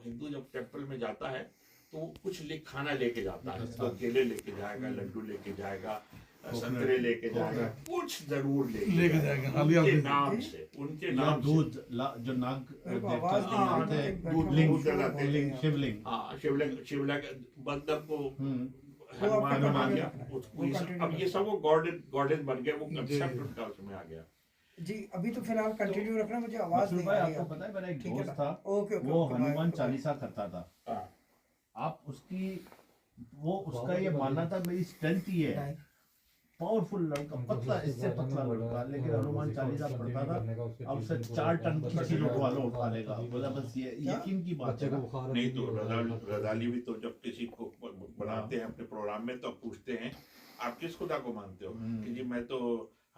हिंदू जब टेम्पल में जाता है तो कुछ खाना लेके जाता है, तो केले लेके जाएगा, लड्डू लेके जाएगा, संतरे लेके जाएगा, कुछ जरूर लेके जाएगा उनके नाम से, उनके नाम दूध जो नाग देवता दूध जलाते हैं, शिवलिंग, हाँ शिवलिंग बंदर को वो हनुमान अपने बना continue दिया रखना है, उसको, वो ये सब- continue अब ये सब वो गॉडेस बन गए, वो कंसेप्ट उनका उसमें आ गया। जी अभी तो फिलहाल कंटिन्यू रखना, मुझे आवाज मसूर नहीं भाई आ रही आपको है। पता है मेरा एक ठीक है दोस्त ना? था, ओके ओके वो ओके, हनुमान बाय। चालीसा करता था। हाँ। आप उसकी वो उसका ये मानना था मेरी स्ट्रेंथ ही है, पावरफुल लड़का, पतला, इससे पतला लड़का, लेकिन हनुमान चालीसा पढ़ता था। अब से 4 टन की चीज उठा लेगा। बोला बस ये यकीन की बात है ना। नहीं तो रजाली भी तो जब किसी को बनाते हैं अपने प्रोग्राम में तो पूछते हैं आप किस खुदा को मानते हो, कि जी मैं तो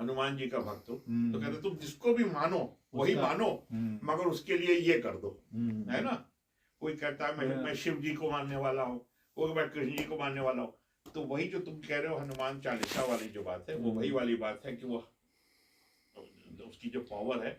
हनुमान जी का भक्त हूँ, तो कहते तुम जिसको भी मानो वही मानो, मगर उसके लिए ये कर दो, है ना। कोई कहता है मैं शिव जी को मानने वाला हूँ, कोई मैं कृष्ण जी को मानने वाला हूँ, तो वही जो तुम कह रहे हो हनुमान चालीसा वाली जो बात है वो वही वाली बात है कि वो उसकी जो पावर है,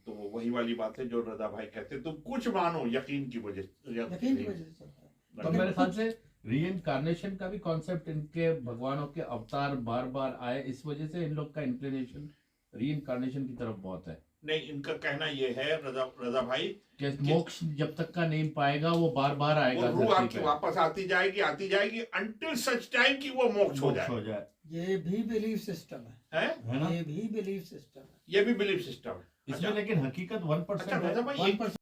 तो वो वही वाली बात है जो रजा भाई कहते हैं, तुम कुछ मानो यकीन की वजह यकीन की वजह से चलता है। तो मेरे ख्याल से रीइंकार्नेशन का भी कॉन्सेप्ट इनके भगवानों के अवतार बार बार आए, इस वजह से इन लोग का इंक्लिनेशन रीइंकार्नेशन की तरफ बहुत है। नहीं, इनका कहना ये है रजा भाई कि मोक्ष जब तक का नहीं पाएगा वो बार बार आएगा, वो रूह आपकी वापस आती जाएगी अंटिल सच टाइम कि वो मोक्ष हो जाए। ये भी बिलीफ सिस्टम है ये भी बिलीफ सिस्टम है, ये भी बिलीफ सिस्टम है। इसमें लेकिन हकीकत 1% अच्छा है। रजा भाई 1%